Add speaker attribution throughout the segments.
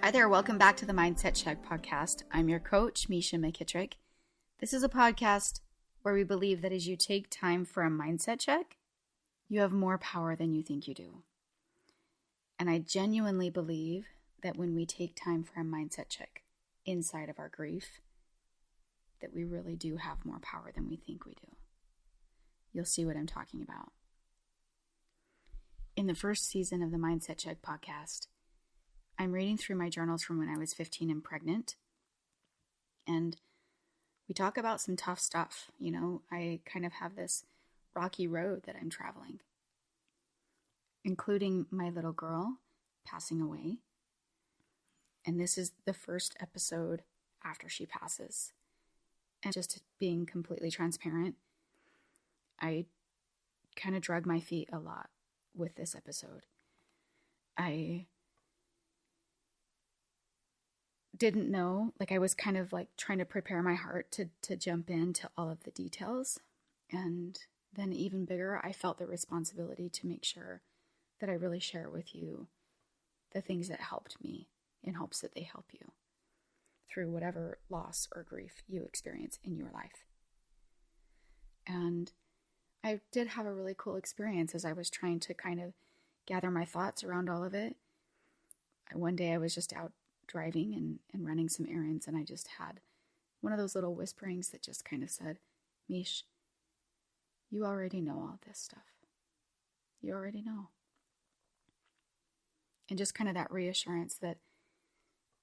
Speaker 1: Hi there, welcome back to the Mindset Check podcast. I'm your coach, Misha McKittrick. This is a podcast where we believe that as you take time for a mindset check, you have more power than you think you do. And I genuinely believe that when we take time for a mindset check inside of our grief, that we really do have more power than we think we do. You'll see what I'm talking about. In the first season of the Mindset Check podcast, I'm reading through my journals from when I was 15 and pregnant. And we talk about some tough stuff. You know, I kind of have this rocky road that I'm traveling, including my little girl passing away. And this is the first episode after she passes. And just being completely transparent, I kind of drug my feet a lot with this episode. I didn't know, I was kind of trying to prepare my heart to jump into all of the details. And then even bigger, I felt the responsibility to make sure that I really share with you the things that helped me in hopes that they help you through whatever loss or grief you experience in your life. And I did have a really cool experience as I was trying to kind of gather my thoughts around all of it. One day I was just out driving and running some errands, and I just had one of those little whisperings that just kind of said, Mish, you already know all this stuff. You already know. And just kind of that reassurance that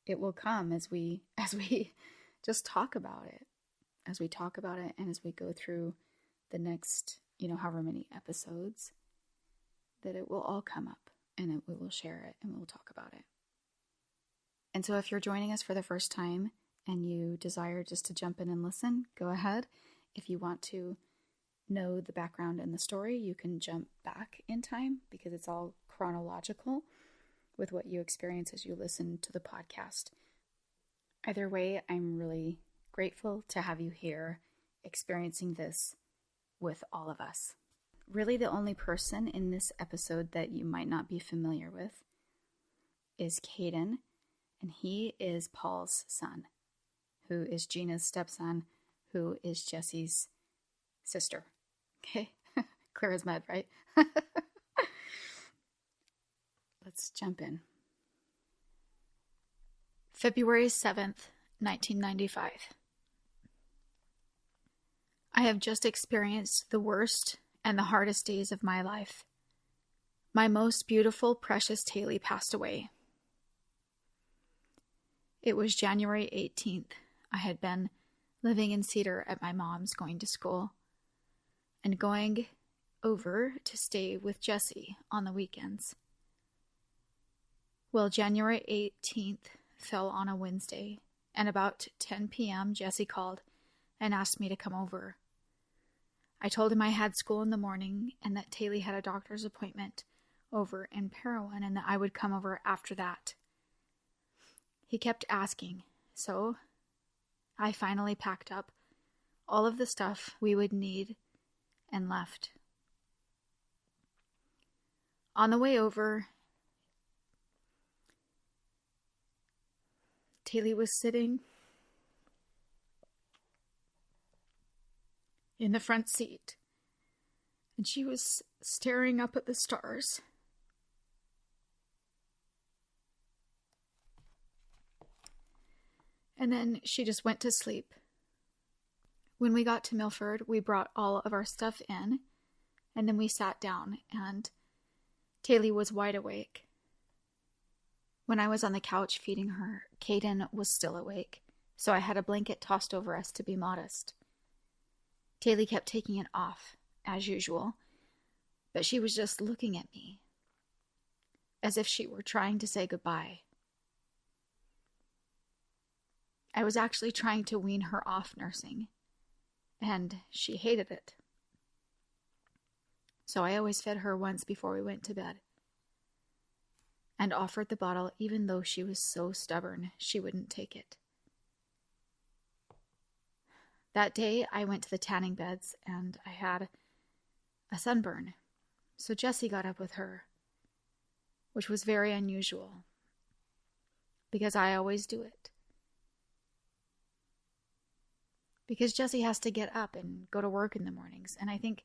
Speaker 1: it will come as we just talk about it. As we talk about it and as we go through the next, however many episodes, that it will all come up and we will share it and we'll talk about it. And so if you're joining us for the first time and you desire just to jump in and listen, go ahead. If you want to know the background and the story, you can jump back in time because it's all chronological with what you experience as you listen to the podcast. Either way, I'm really grateful to have you here experiencing this with all of us. Really, the only person in this episode that you might not be familiar with is Caden. And he is Paul's son, who is Gina's stepson, who is Jesse's sister. Okay, clear as mud, right? Let's jump in. February 7th, 1995. I have just experienced the worst and the hardest days of my life. My most beautiful, precious Taylee passed away. It was January 18th. I had been living in Cedar at my mom's going to school and going over to stay with Jesse on the weekends. Well, January 18th fell on a Wednesday, and about 10 p.m. Jesse called and asked me to come over. I told him I had school in the morning and that Taylee had a doctor's appointment over in Parowan and that I would come over after that. He kept asking, so I finally packed up all of the stuff we would need and left. On the way over, Taylee was sitting in the front seat, and she was staring up at the stars. And then she just went to sleep. When we got to Milford, we brought all of our stuff in, and then we sat down, and Taylee was wide awake. When I was on the couch feeding her, Caden was still awake, so I had a blanket tossed over us to be modest. Taylee kept taking it off, as usual, but she was just looking at me, as if she were trying to say goodbye. I was actually trying to wean her off nursing, and she hated it. So I always fed her once before we went to bed, and offered the bottle even though she was so stubborn she wouldn't take it. That day, I went to the tanning beds, and I had a sunburn, so Jessie got up with her, which was very unusual. because I always do it. Because Jessie has to get up and go to work in the mornings. And I think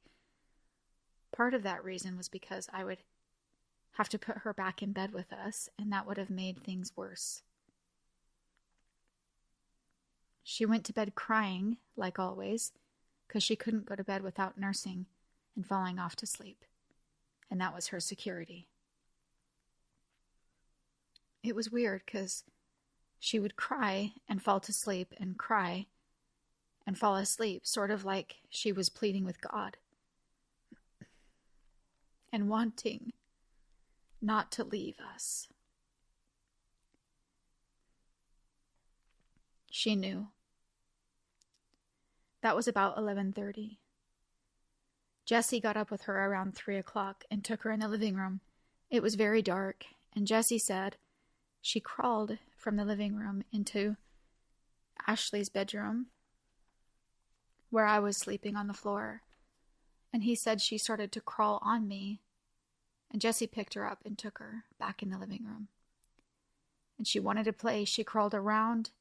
Speaker 1: part of that reason was because I would have to put her back in bed with us, and that would have made things worse. She went to bed crying, like always, because she couldn't go to bed without nursing and falling off to sleep. And that was her security. It was weird because she would cry and fall to sleep and cry and fall asleep, sort of like she was pleading with God and wanting not to leave us. She knew. That was about 11:30. Jessie got up with her around 3 o'clock and took her in the living room. It was very dark, and Jessie said she crawled from the living room into Ashley's bedroom, where I was sleeping on the floor, and he said she started to crawl on me, and Jessie picked her up and took her back in the living room. And she wanted to play. She crawled around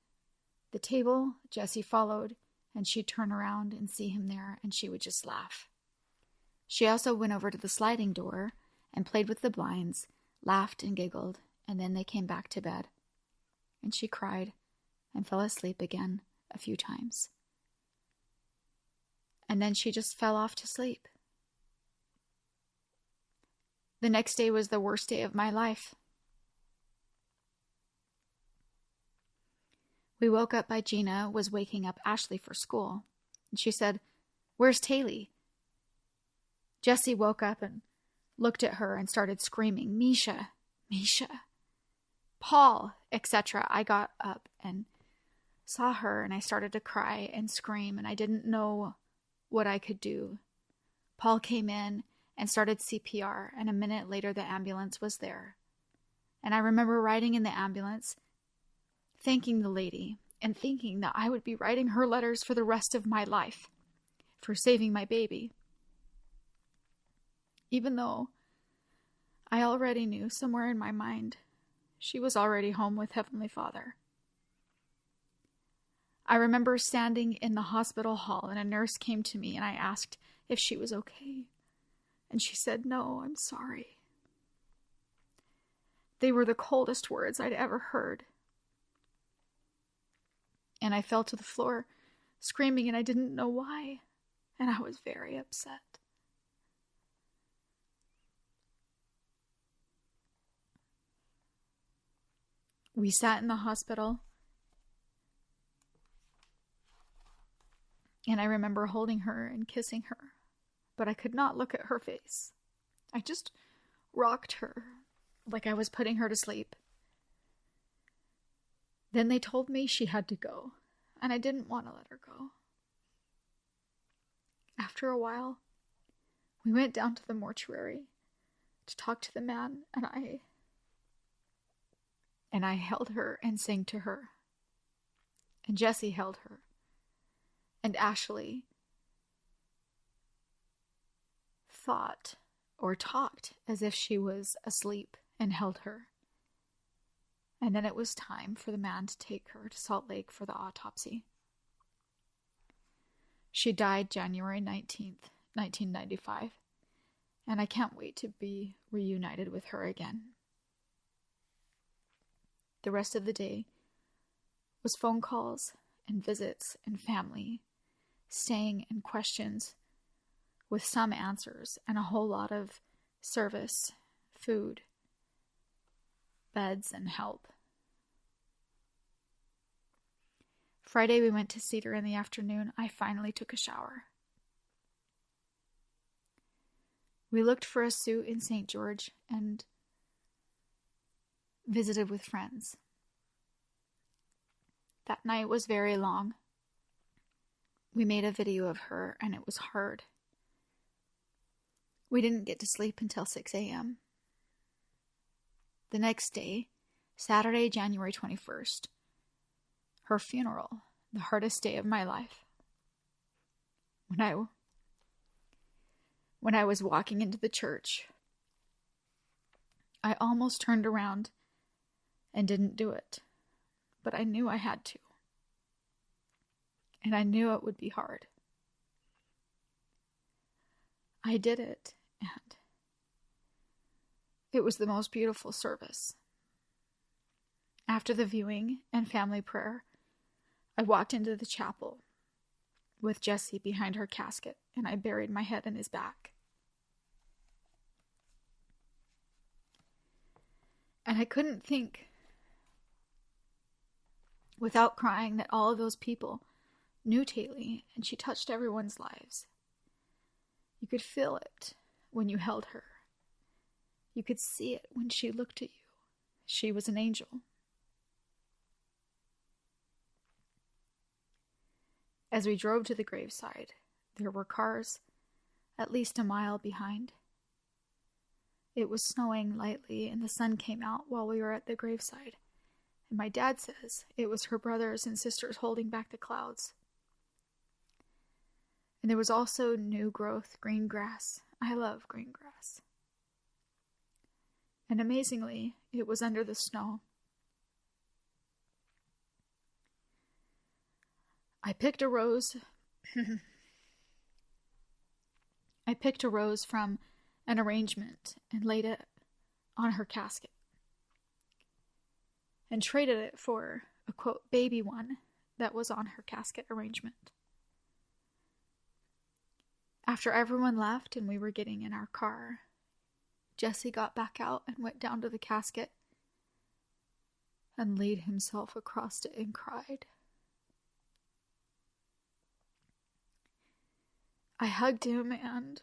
Speaker 1: the table. Jessie followed, and she'd turn around and see him there, and she would just laugh. She also went over to the sliding door and played with the blinds, laughed and giggled, and then they came back to bed. And she cried and fell asleep again a few times. And then she just fell off to sleep. The next day was the worst day of my life. We woke up by Gina was waking up Ashley for school. And she said, "Where's Taylee?" Jessie woke up and looked at her and started screaming, "Misha, Misha, Paul," etc. I got up and saw her, and I started to cry and scream, and I didn't know what I could do. Paul came in and started CPR, and a minute later the ambulance was there. And I remember riding in the ambulance, thanking the lady, and thinking that I would be writing her letters for the rest of my life for saving my baby. Even though I already knew somewhere in my mind she was already home with Heavenly Father. I remember standing in the hospital hall, and a nurse came to me, and I asked if she was okay. And she said, "No, I'm sorry." They were the coldest words I'd ever heard. And I fell to the floor, screaming, and I didn't know why. And I was very upset. We sat in the hospital, and I remember holding her and kissing her, but I could not look at her face. I just rocked her like I was putting her to sleep. Then they told me she had to go, and I didn't want to let her go. After a while, we went down to the mortuary to talk to the man, and I held her and sang to her. And Jessie held her. And Ashley thought or talked as if she was asleep and held her. And then it was time for the man to take her to Salt Lake for the autopsy. She died January 19th, 1995. And I can't wait to be reunited with her again. The rest of the day was phone calls and visits and family, staying and questions with some answers and a whole lot of service, food, beds, and help. Friday we went to Cedar in the afternoon. I finally took a shower. We looked for a suit in St. George and visited with friends. That night was very long. We made a video of her, and it was hard. We didn't get to sleep until 6 a.m. The next day, Saturday, January 21st, her funeral, the hardest day of my life. When I was walking into the church, I almost turned around and didn't do it. but I knew I had to. And I knew it would be hard. I did it, and it was the most beautiful service. After the viewing and family prayer, I walked into the chapel with Jesse behind her casket, and I buried my head in his back. And I couldn't think without crying that all of those people knew Taylee, and she touched everyone's lives. You could feel it when you held her. You could see it when she looked at you. She was an angel. As we drove to the graveside, there were cars at least a mile behind. It was snowing lightly, and the sun came out while we were at the graveside. And my dad says it was her brothers and sisters holding back the clouds. And there was also new growth, green grass. I love green grass. And amazingly, it was under the snow. I picked a rose. I picked a rose from an arrangement and laid it on her casket. And traded it for a, quote, baby one that was on her casket arrangement. After everyone left and we were getting in our car, Jesse got back out and went down to the casket and laid himself across it and cried. I hugged him and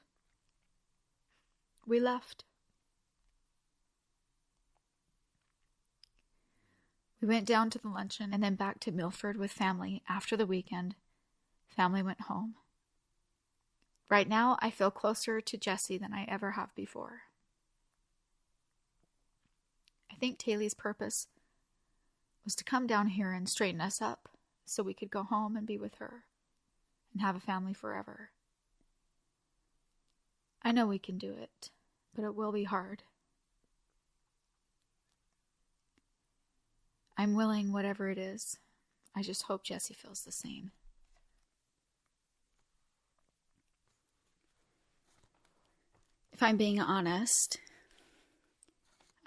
Speaker 1: we left. We went down to the luncheon and then back to Milford with family after the weekend. Family went home. Right now, I feel closer to Jesse than I ever have before. I think Taylee's purpose was to come down here and straighten us up so we could go home and be with her and have a family forever. I know we can do it, but it will be hard. I'm willing, whatever it is. I just hope Jesse feels the same. If I'm being honest,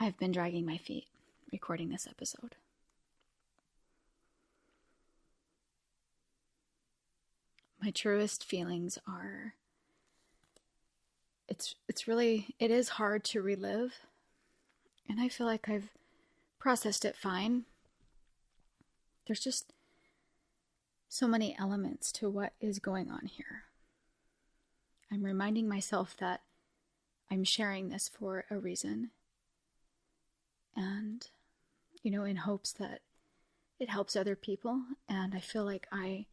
Speaker 1: I've been dragging my feet recording this episode. My truest feelings are, it is hard to relive, and I feel like I've processed it fine. There's just so many elements to what is going on here. I'm reminding myself that I'm sharing this for a reason. And, in hopes that it helps other people. And I feel like I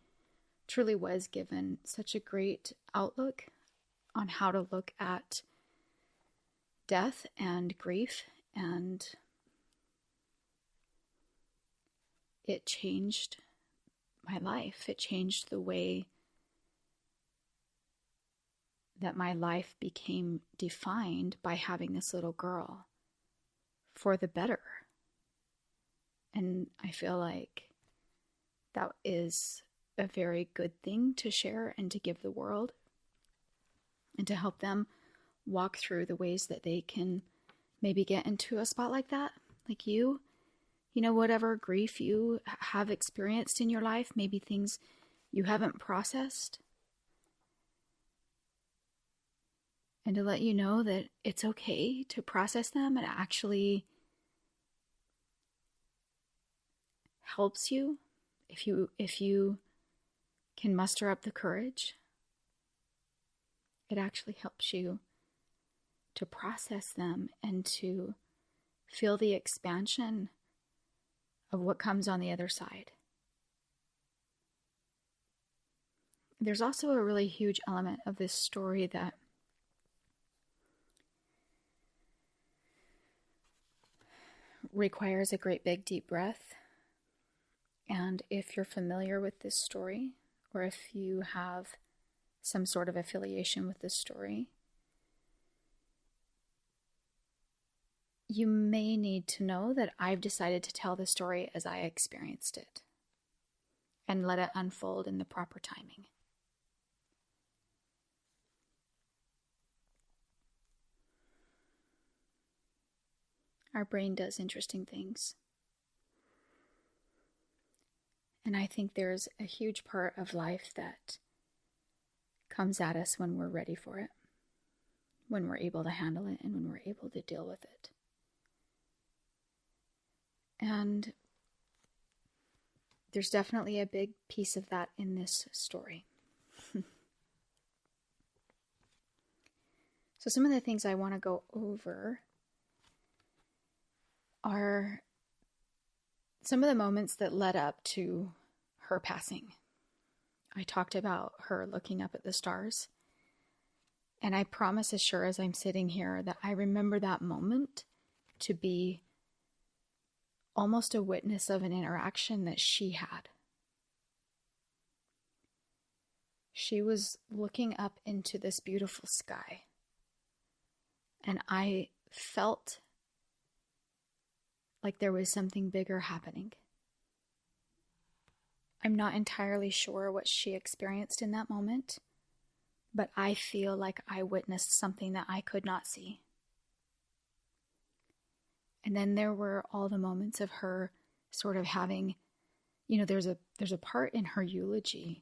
Speaker 1: truly was given such a great outlook on how to look at death and grief. And it changed my life. It changed the way that my life became defined by having this little girl for the better. And I feel like that is a very good thing to share and to give the world and to help them walk through the ways that they can maybe get into a spot like that. Like whatever grief you have experienced in your life, maybe things you haven't processed. And to let you know that it's okay to process them. It actually helps you if you can muster up the courage. It actually helps you to process them and to feel the expansion of what comes on the other side. There's also a really huge element of this story that requires a great big deep breath. And if you're familiar with this story, or if you have some sort of affiliation with this story, you may need to know that I've decided to tell the story as I experienced it and let it unfold in the proper timing. Our brain does interesting things. And I think there's a huge part of life that comes at us when we're ready for it, when we're able to handle it, and when we're able to deal with it. And there's definitely a big piece of that in this story. So some of the things I want to go over are some of the moments that led up to her passing. I talked about her looking up at the stars. And I promise, as sure as I'm sitting here, that I remember that moment to be almost a witness of an interaction that she had. She was looking up into this beautiful sky. And I felt like there was something bigger happening. I'm not entirely sure what she experienced in that moment, but I feel like I witnessed something that I could not see. And then there were all the moments of her sort of having, there's a part in her eulogy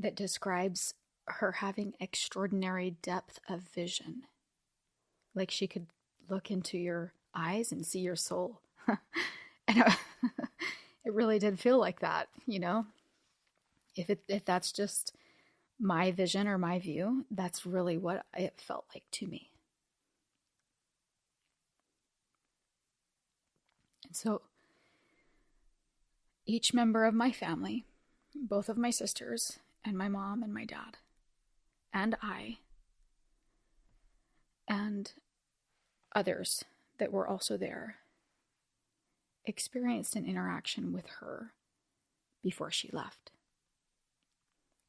Speaker 1: that describes her having extraordinary depth of vision. Like she could look into your eyes and see your soul. And it really did feel like that, If that's just my vision or my view, that's really what it felt like to me. And so each member of my family, both of my sisters and my mom and my dad, and I, and others that were also there, experienced an interaction with her before she left.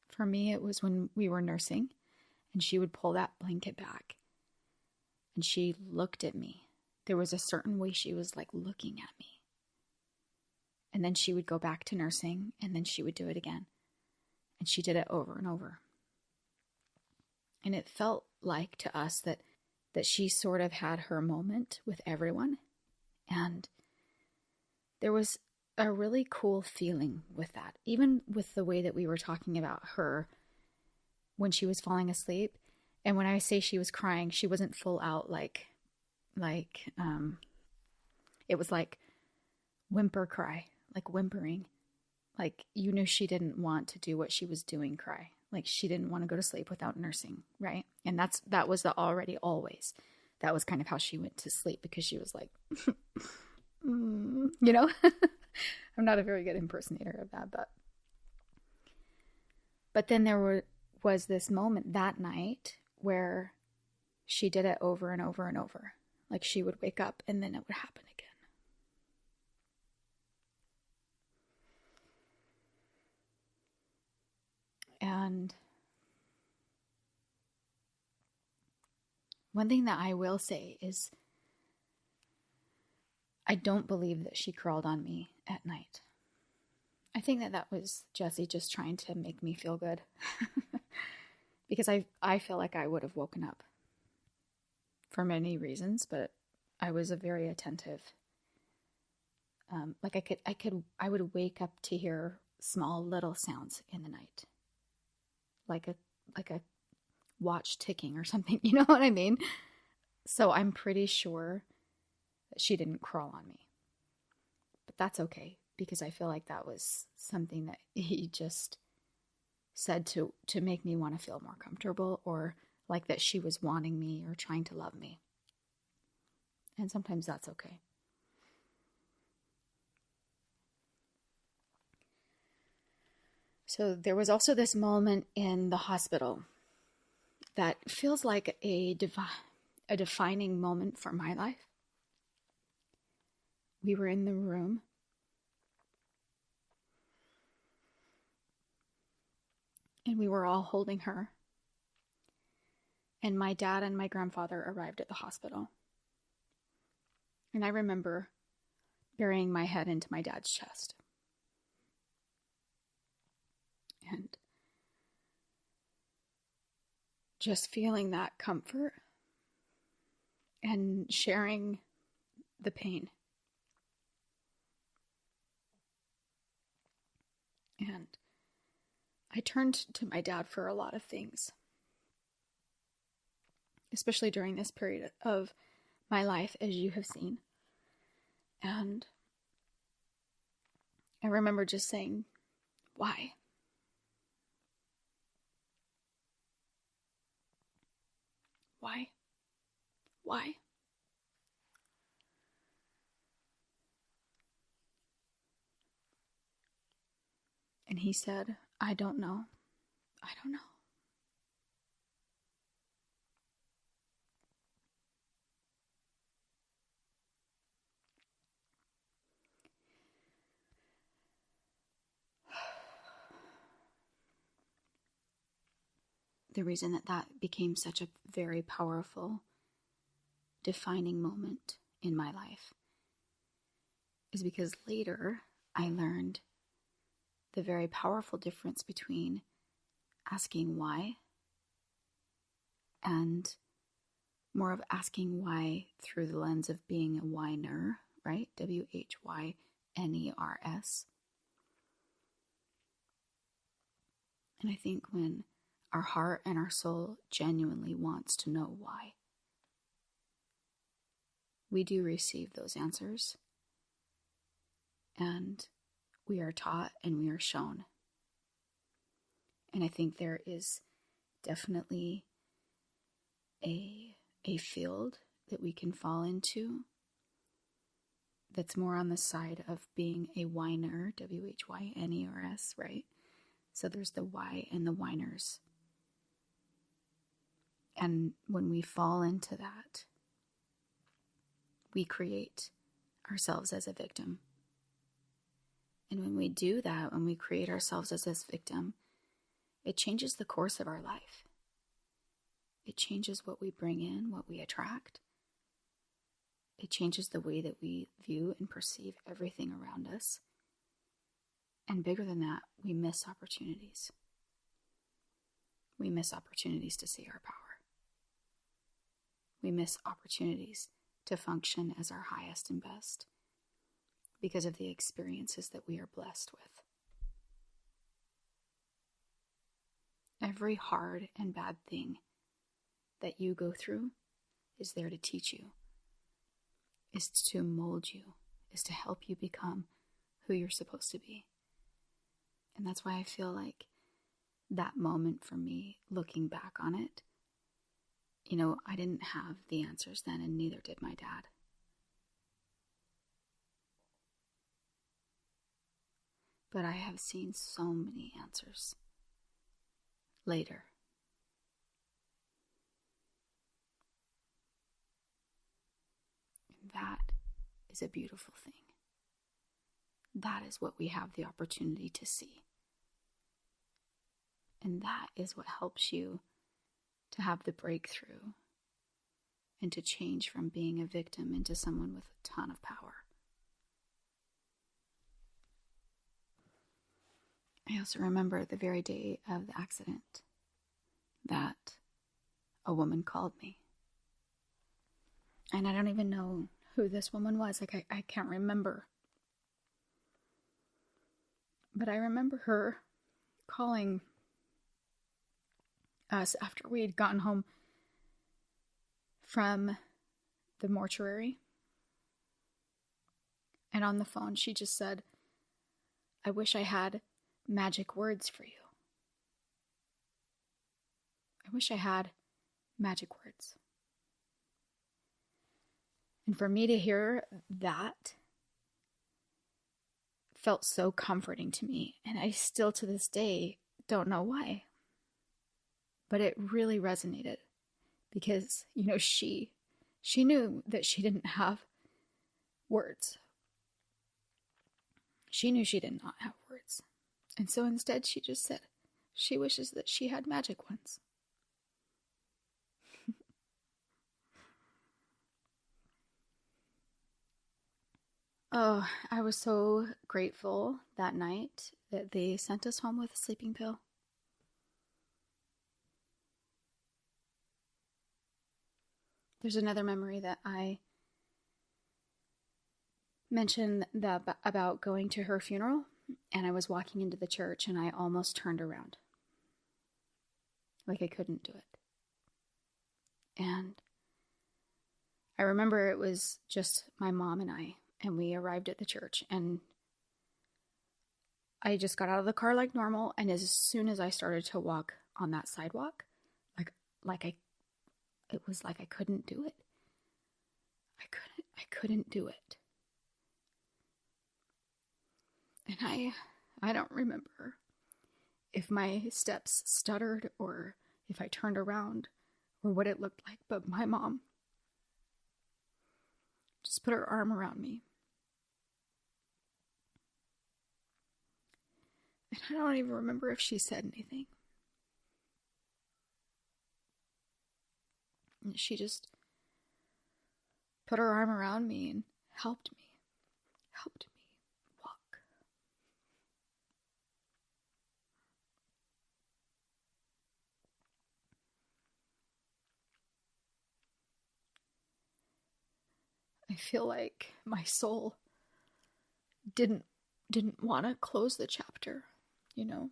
Speaker 1: For me, it was when we were nursing and she would pull that blanket back and she looked at me. There was a certain way she was like looking at me. And then she would go back to nursing and then she would do it again. And she did it over and over. And it felt like to us that she sort of had her moment with everyone. And there was a really cool feeling with that, even with the way that we were talking about her when she was falling asleep. And when I say she was crying, she wasn't full out like it was like whimper cry, like whimpering, like you knew she didn't want to do what she was doing cry, like she didn't want to go to sleep without nursing, right? And that was the already always. That was kind of how she went to sleep, because she was like, I'm not a very good impersonator of that, but then there was this moment that night where she did it over and over and over. Like she would wake up and then it would happen again. And one thing that I will say is I don't believe that she crawled on me at night. I think that was Jessie just trying to make me feel good. Because I feel like I would have woken up for many reasons, but I was a very attentive. I would wake up to hear small little sounds in the night, like a watch ticking or something. You know what I mean? So I'm pretty sure that she didn't crawl on me, but that's okay, because I feel like that was something that he just said to make me want to feel more comfortable, or like that she was wanting me or trying to love me. And sometimes that's okay. So there was also this moment in the hospital that feels like a defining moment for my life. We were in the room. And we were all holding her. And my dad and my grandfather arrived at the hospital. And I remember burying my head into my dad's chest. And just feeling that comfort and sharing the pain. And I turned to my dad for a lot of things, especially during this period of my life, as you have seen. And I remember just saying, why? Why? Why? And he said, I don't know. I don't know. The reason that became such a very powerful, defining moment in my life is because later I learned the very powerful difference between asking why and more of asking why through the lens of being a whiner, right? WHYNERS. And I think when our heart and our soul genuinely wants to know why, we do receive those answers. And we are taught and we are shown. And I think there is definitely a field that we can fall into that's more on the side of being a whiner, WHYNERS, right? So there's the why and the whiners. And when we fall into that, we create ourselves as a victim. And when we do that, when we create ourselves as this victim, it changes the course of our life. It changes what we bring in, what we attract. It changes the way that we view and perceive everything around us. And bigger than that, we miss opportunities. We miss opportunities to see our power. We miss opportunities to function as our highest and best because of the experiences that we are blessed with. Every hard and bad thing that you go through is there to teach you, is to mold you, is to help you become who you're supposed to be. And that's why I feel like that moment for me, looking back on it, I didn't have the answers then, and neither did my dad. But I have seen so many answers later. And that is a beautiful thing. That is what we have the opportunity to see. And that is what helps you to have the breakthrough and to change from being a victim into someone with a ton of power. I also remember the very day of the accident that a woman called me. And I don't even know who this woman was. I can't remember. But I remember her calling us after we had gotten home from the mortuary. And on the phone, she just said, I wish I had magic words for you. I wish I had magic words. And for me to hear that felt so comforting to me. And I still to this day don't know why. But it really resonated because, she knew that she didn't have words. She knew she did not have words. And so instead she just said she wishes that she had magic ones. Oh, I was so grateful that night that they sent us home with a sleeping pill. There's another memory that I mentioned about going to her funeral, and I was walking into the church and I almost turned around. Like I couldn't do it. And I remember it was just my mom and I, and we arrived at the church, and I just got out of the car like normal, and as soon as I started to walk on that sidewalk, it was like I couldn't do it. I couldn't do it. And I don't remember if my steps stuttered or if I turned around or what it looked like, but my mom just put her arm around me. And I don't even remember if she said anything. And she just put her arm around me and helped me walk. I feel like my soul didn't want to close the chapter, you know.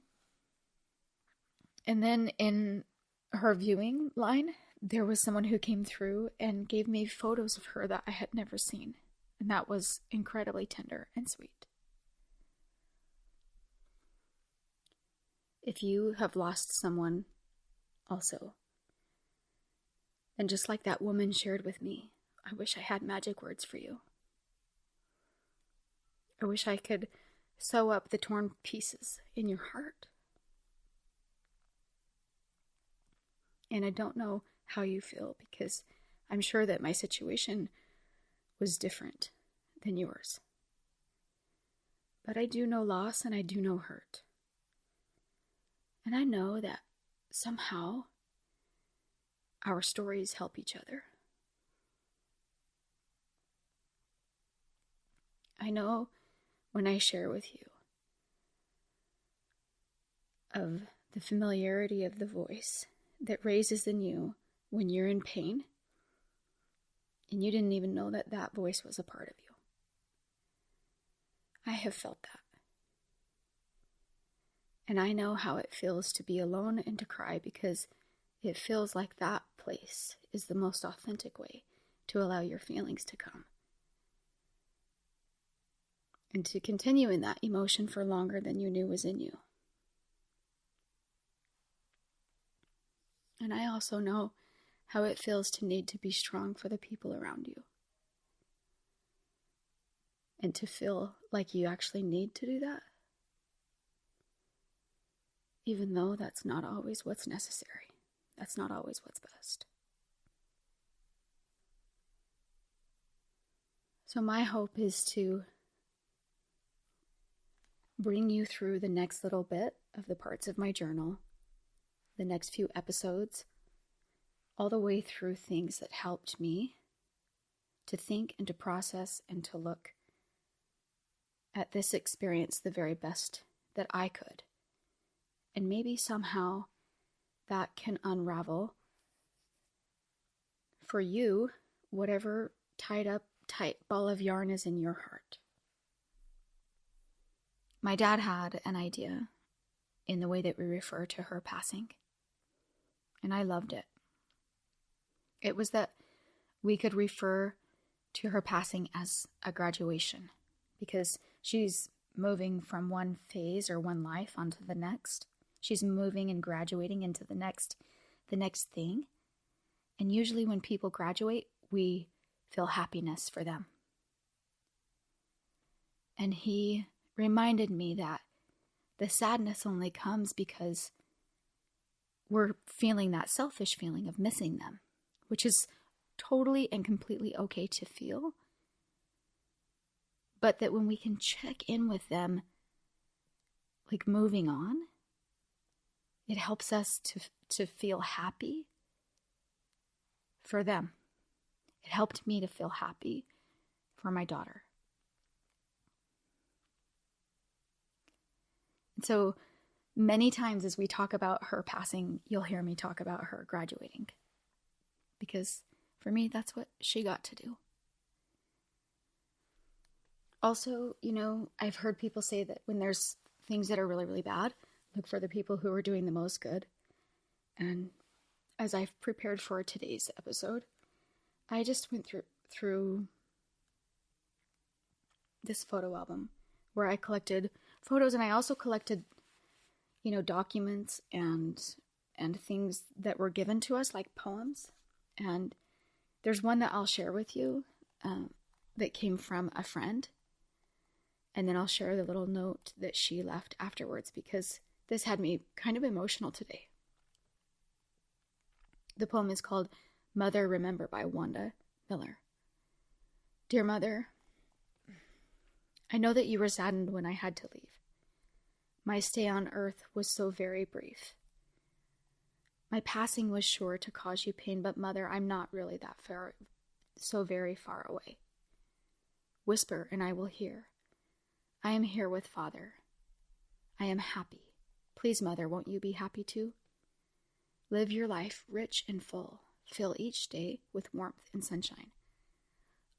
Speaker 1: And then in her viewing line, there was someone who came through and gave me photos of her that I had never seen. And that was incredibly tender and sweet. If you have lost someone also, and just like that woman shared with me, I wish I had magic words for you. I wish I could sew up the torn pieces in your heart. And I don't know how you feel, because I'm sure that my situation was different than yours. But I do know loss and I do know hurt. And I know that somehow our stories help each other. I know when I share with you of the familiarity of the voice that raises in you when you're in pain and you didn't even know that that voice was a part of you. I have felt that. And I know how it feels to be alone and to cry, because it feels like that place is the most authentic way to allow your feelings to come. And to continue in that emotion for longer than you knew was in you. And I also know how it feels to need to be strong for the people around you. And to feel like you actually need to do that. Even though that's not always what's necessary. That's not always what's best. So my hope is to bring you through the next little bit of the parts of my journal, the next few episodes, all the way through things that helped me to think and to process and to look at this experience the very best that I could. And maybe somehow that can unravel for you whatever tight ball of yarn is in your heart. My dad had an idea in the way that we refer to her passing, and I loved it. It was that we could refer to her passing as a graduation, because she's moving from one phase or one life onto the next. She's moving and graduating into the next thing. And usually when people graduate, we feel happiness for them. And he reminded me that the sadness only comes because we're feeling that selfish feeling of missing them, which is totally and completely okay to feel. But that when we can check in with them, like moving on, it helps us to feel happy for them. It helped me to feel happy for my daughter. So many times as we talk about her passing, you'll hear me talk about her graduating. Because for me, that's what she got to do. Also, I've heard people say that when there's things that are really, really bad, look for the people who are doing the most good. And as I've prepared for today's episode, I just went through this photo album where I collected photos, and I also collected, documents and things that were given to us, like poems. And there's one that I'll share with you that came from a friend. And then I'll share the little note that she left afterwards, because this had me kind of emotional today. The poem is called Mother Remember by Wanda Miller. Dear Mother, I know that you were saddened when I had to leave. My stay on earth was so very brief. My passing was sure to cause you pain, but Mother, I'm not really so very far away. Whisper and I will hear. I am here with Father. I am happy. Please, Mother, won't you be happy too? Live your life rich and full. Fill each day with warmth and sunshine.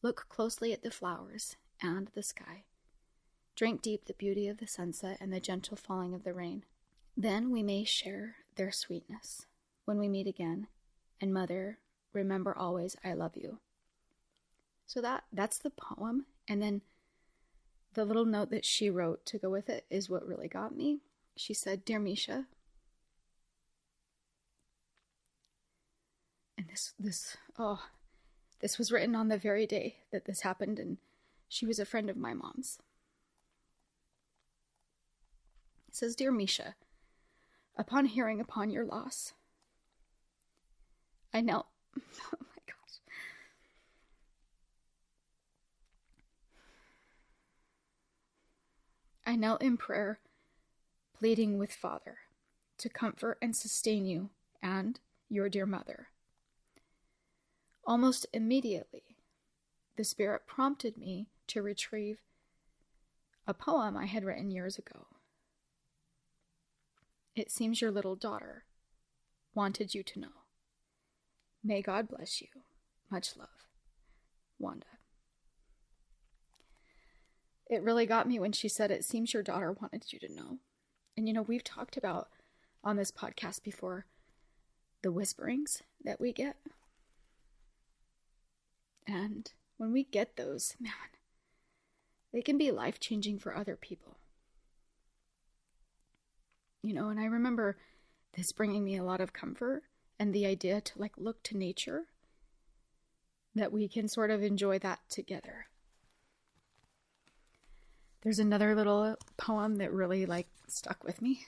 Speaker 1: Look closely at the flowers and the sky. Drink deep the beauty of the sunset and the gentle falling of the rain. Then we may share their sweetness when we meet again. And Mother, remember always I love you. So that's the poem. And then the little note that she wrote to go with it is what really got me. She said, Dear Misha, and this was written on the very day that this happened, and she was a friend of my mom's. It says, Dear Misha, upon hearing upon your loss, I knelt, oh my gosh, I knelt in prayer, pleading with Father to comfort and sustain you and your dear mother. Almost immediately, the Spirit prompted me to retrieve a poem I had written years ago. It seems your little daughter wanted you to know. May God bless you. Much love, Wanda. It really got me when she said, it seems your daughter wanted you to know. And we've talked about on this podcast before the whisperings that we get. And when we get those, man, they can be life-changing for other people. And I remember this bringing me a lot of comfort, and the idea to look to nature, that we can sort of enjoy that together. There's another little poem that really stuck with me.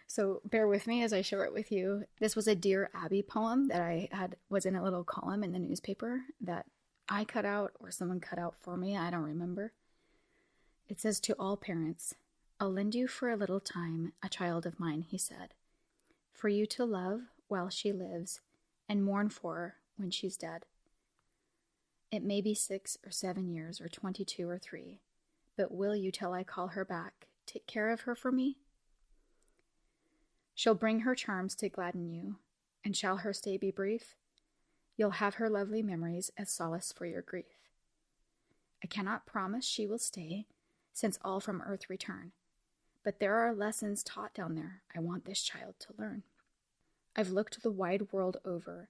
Speaker 1: So bear with me as I share it with you. This was a Dear Abby poem that was in a little column in the newspaper that I cut out, or someone cut out for me. I don't remember. It says, to all parents, I'll lend you for a little time a child of mine, he said, for you to love while she lives and mourn for her when she's dead. It may be 6 or 7 years or 22 or 3, but will you, till I call her back, take care of her for me? She'll bring her charms to gladden you, and shall her stay be brief? You'll have her lovely memories as solace for your grief. I cannot promise she will stay, since all from earth return, but there are lessons taught down there I want this child to learn. I've looked the wide world over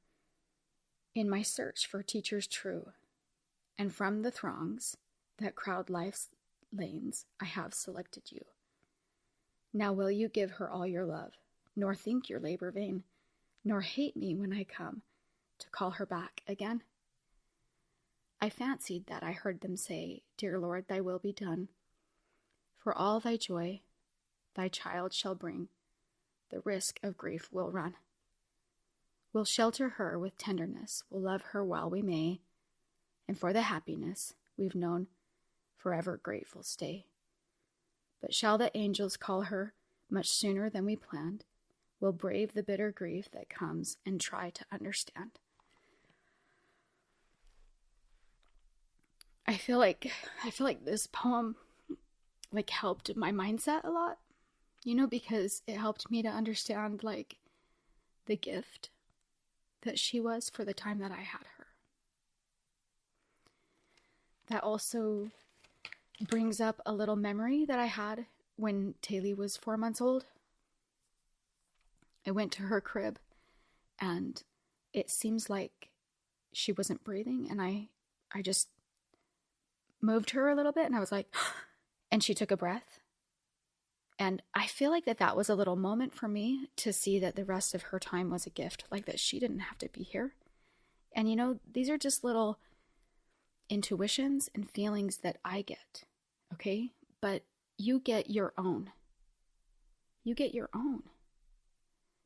Speaker 1: in my search for teachers true, and from the throngs that crowd life's lanes I have selected you. Now will you give her all your love, nor think your labor vain, nor hate me when I come to call her back again? I fancied that I heard them say, Dear Lord, thy will be done. For all thy joy thy child shall bring, the risk of grief will run. We'll shelter her with tenderness, we'll love her while we may, and for the happiness we've known forever grateful stay. But shall the angels call her much sooner than we planned, we'll brave the bitter grief that comes and try to understand. I feel like this poem helped my mindset a lot, because it helped me to understand, like, the gift that she was for the time that I had her. That also brings up a little memory that I had when Taylee was 4 months old. I went to her crib, and it seems like she wasn't breathing, and I just moved her a little bit, and I was like, and she took a breath. And I feel like that was a little moment for me to see that the rest of her time was a gift, like that she didn't have to be here. And these are just little intuitions and feelings that I get, okay? But you get your own. You get your own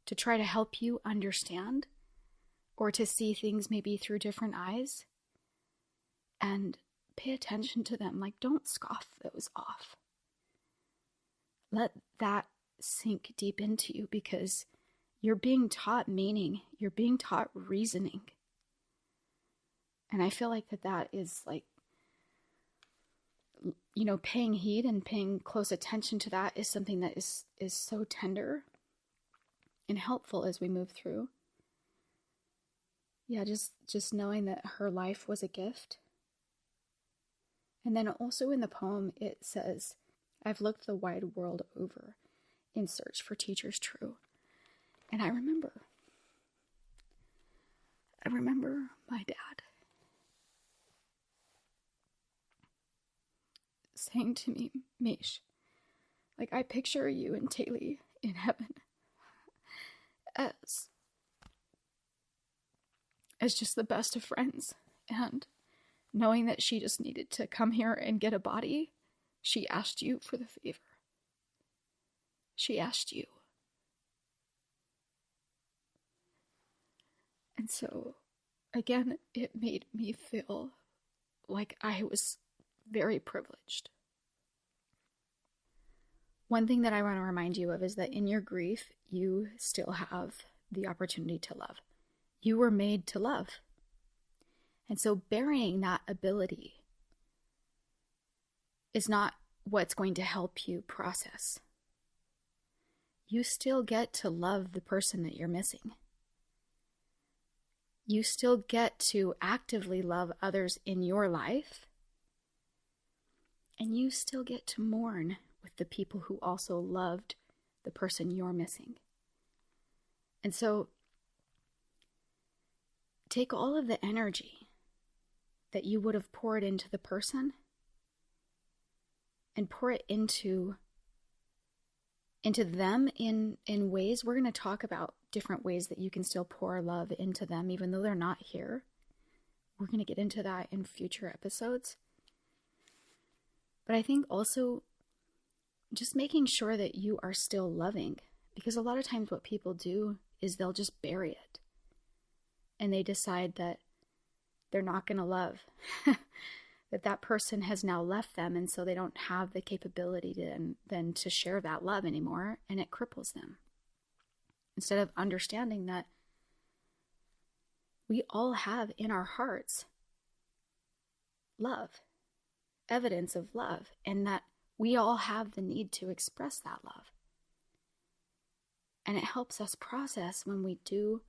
Speaker 1: to try to help you understand, or to see things maybe through different eyes, and pay attention to them. Like, don't scoff those off. Let that sink deep into you, because you're being taught meaning. You're being taught reasoning. And I feel like that is like, paying heed and paying close attention to that is something that is so tender and helpful as we move through. Yeah, just knowing that her life was a gift. And then also in the poem, it says, I've looked the wide world over in search for teachers true. And I remember my dad saying to me, Mish, like, I picture you and Taylee in heaven as just the best of friends. And knowing that she just needed to come here and get a body, she asked you for the favor. She asked you. And so, again, it made me feel like I was very privileged. One thing that I want to remind you of is that in your grief, you still have the opportunity to love. You were made to love. And so burying that ability is not what's going to help you process. You still get to love the person that you're missing. You still get to actively love others in your life. And you still get to mourn with the people who also loved the person you're missing. And so take all of the energy that you would have poured into the person and pour it into them in ways. We're going to talk about different ways that you can still pour love into them even though they're not here. We're going to get into that in future episodes. But I think also just making sure that you are still loving, because a lot of times what people do is they'll just bury it. And they decide that they're not going to love, that person has now left them, and so they don't have the capability to share that love anymore, and it cripples them. Instead of understanding that we all have in our hearts love, evidence of love, and that we all have the need to express that love. And it helps us process when we do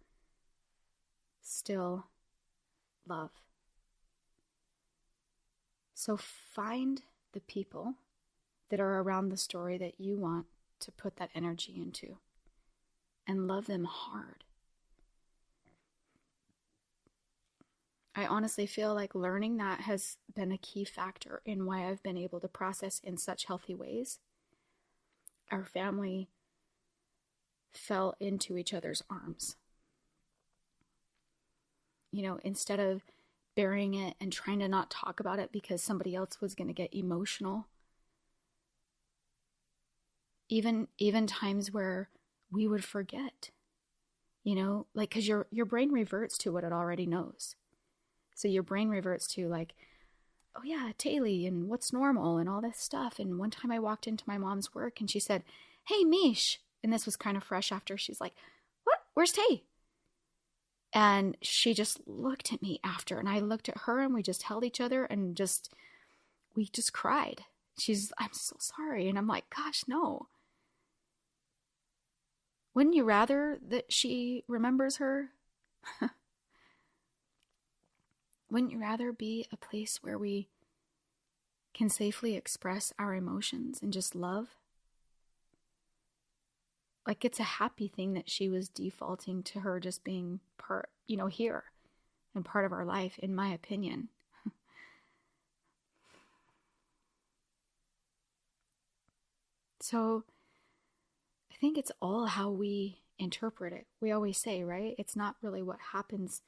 Speaker 1: still love. So find the people that are around the story that you want to put that energy into and love them hard. I honestly feel like learning that has been a key factor in why I've been able to process in such healthy ways. Our family fell into each other's arms. Instead of burying it and trying to not talk about it because somebody else was going to get emotional. Even times where we would forget, because your brain reverts to what it already knows. So your brain reverts to like, oh yeah, Taylee and what's normal and all this stuff. And one time I walked into my mom's work and she said, hey, Mish. And this was kind of fresh after. She's like, what? Where's Tay? And she just looked at me after, and I looked at her, and we just held each other and we just cried. I'm so sorry. And I'm like, gosh, no. Wouldn't you rather that she remembers her? Wouldn't you rather be a place where we can safely express our emotions and just love? Like, it's a happy thing that she was defaulting to her just being part, here and part of our life, in my opinion. So I think it's all how we interpret it. We always say, right? It's not really what happens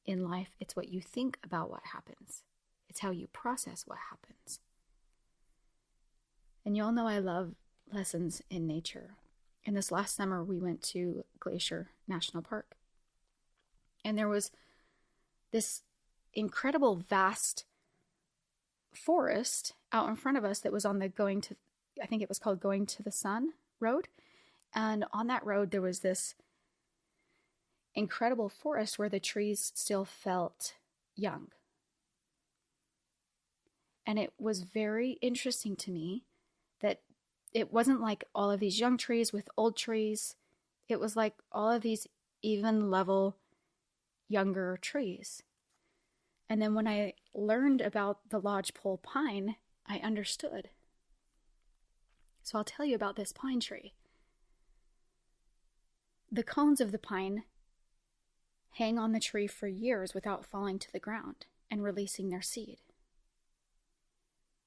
Speaker 1: in life, it's what you think about what happens. It's how you process what happens. And you all know I love lessons in nature. And this last summer, we went to Glacier National Park. And there was this incredible, vast forest out in front of us that was on the I think it was called Going to the Sun road. And on that road, there was this incredible forest where the trees still felt young. And it was very interesting to me that it wasn't like all of these young trees with old trees. It was like all of these even level younger trees. And then when I learned about the lodgepole pine, I understood. So I'll tell you about this pine tree. The cones of the pine hang on the tree for years without falling to the ground and releasing their seed.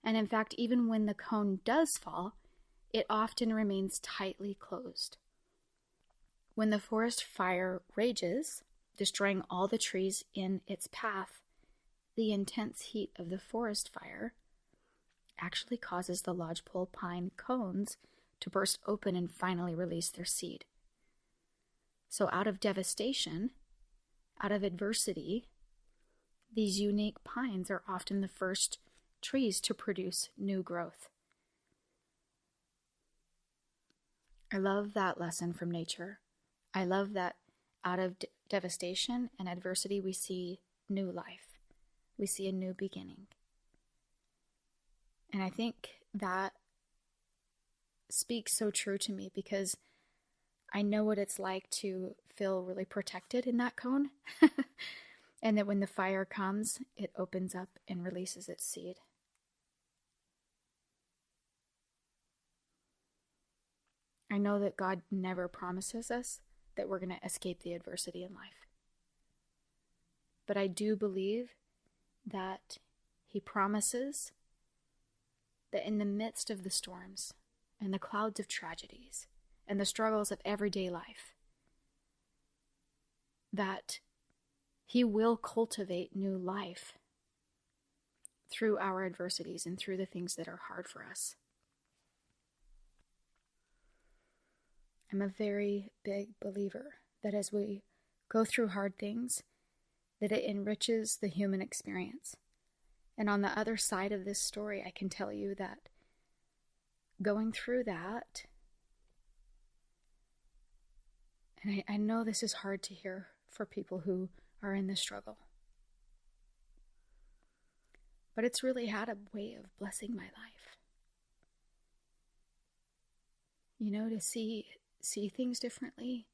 Speaker 1: And in fact, even when the cone does fall, it often remains tightly closed. When the forest fire rages, destroying all the trees in its path, the intense heat of the forest fire actually causes the lodgepole pine cones to burst open and finally release their seed. So out of devastation, out of adversity, these unique pines are often the first trees to produce new growth. I love that lesson from nature. I love that out of devastation and adversity, we see new life. We see a new beginning. And I think that speaks so true to me because I know what it's like to feel really protected in that cone. And that when the fire comes, it opens up and releases its seed. I know that God never promises us that we're going to escape the adversity in life. But I do believe that He promises that in the midst of the storms and the clouds of tragedies and the struggles of everyday life, that He will cultivate new life through our adversities and through the things that are hard for us. I'm a very big believer that as we go through hard things, that it enriches the human experience. And on the other side of this story, I can tell you that going through that, and I know this is hard to hear for people who are in the struggle, but it's really had a way of blessing my life. To see things differently,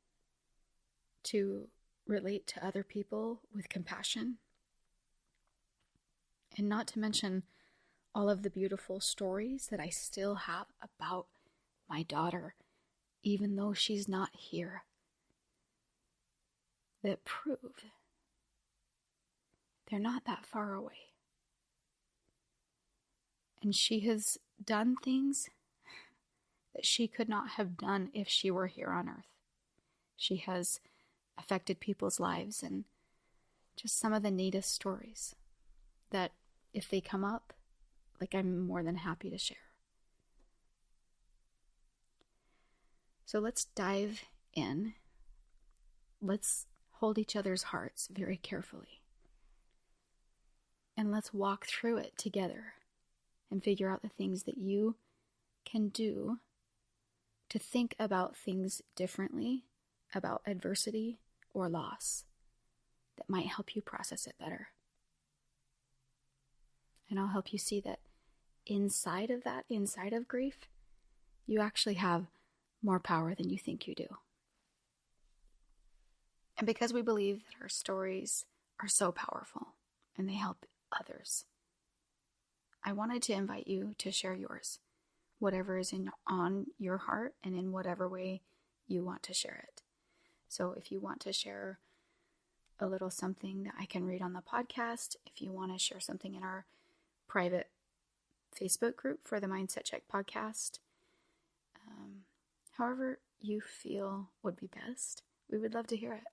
Speaker 1: to relate to other people with compassion, and not to mention all of the beautiful stories that I still have about my daughter, even though she's not here, that prove they're not that far away. And she has done things that she could not have done if she were here on earth. She has affected people's lives, and just some of the neatest stories that if they come up, I'm more than happy to share. So let's dive in. Let's hold each other's hearts very carefully. And let's walk through it together and figure out the things that you can do to think about things differently, about adversity or loss, that might help you process it better. And I'll help you see that inside of grief, you actually have more power than you think you do. And because we believe that our stories are so powerful and they help others, I wanted to invite you to share yours, whatever is on your heart and in whatever way you want to share it. So if you want to share a little something that I can read on the podcast, if you want to share something in our private Facebook group for the Mindset Check podcast, however you feel would be best, we would love to hear it.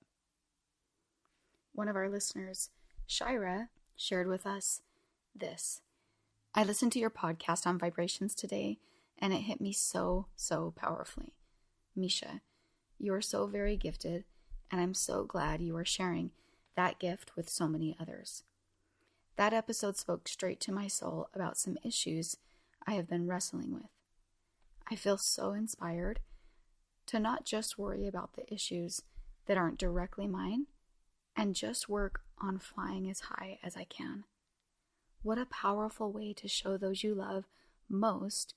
Speaker 1: One of our listeners, Shira, shared with us this. I listened to your podcast on vibrations today, and it hit me so powerfully. Misha, you are so very gifted, and I'm so glad you are sharing that gift with so many others. That episode spoke straight to my soul about some issues I have been wrestling with. I feel so inspired to not just worry about the issues that aren't directly mine, and just work on flying as high as I can. What a powerful way to show those you love most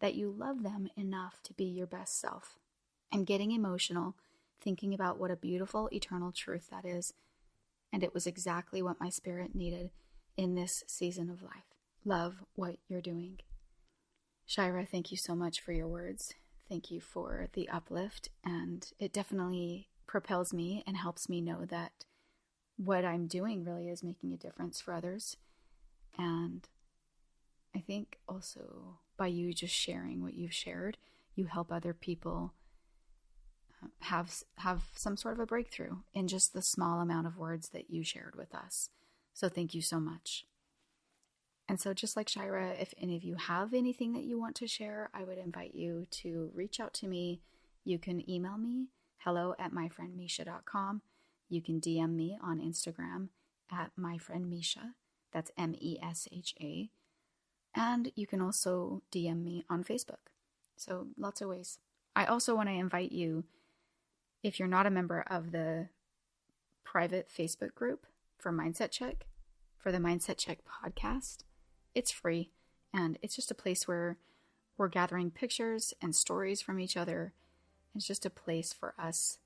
Speaker 1: that you love them enough to be your best self. I'm getting emotional thinking about what a beautiful eternal truth that is, and it was exactly what my spirit needed in this season of life. Love what you're doing. Shira, thank you so much for your words. Thank you for the uplift, and it definitely propels me and helps me know that what I'm doing really is making a difference for others. And I think also by you just sharing what you've shared, you help other people have some sort of a breakthrough in just the small amount of words that you shared with us. So thank you so much. And so just like Shira, if any of you have anything that you want to share, I would invite you to reach out to me. You can email me, hello@myfriendmisha.com. You can DM me on Instagram at myfriendmisha. That's MESHA. And you can also DM me on Facebook. So lots of ways. I also want to invite you, if you're not a member of the private Facebook group for Mindset Check, for the Mindset Check podcast, it's free. And it's just a place where we're gathering pictures and stories from each other. It's just a place for us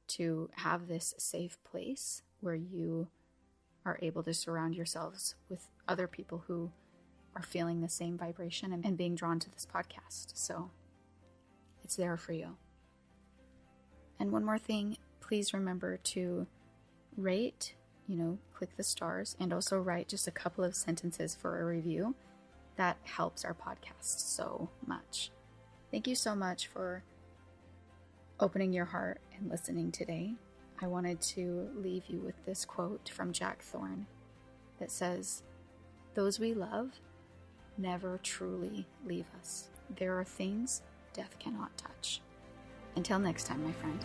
Speaker 1: to have this safe place where you are able to surround yourselves with other people who are feeling the same vibration and being drawn to this podcast. So it's there for you. And one more thing, please remember to rate, click the stars, and also write just a couple of sentences for a review. That helps our podcast so much. Thank you so much for opening your heart and listening today. I wanted to leave you with this quote from Jack Thorne that says, "Those we love never truly leave us. There are things death cannot touch." Until next time, my friend.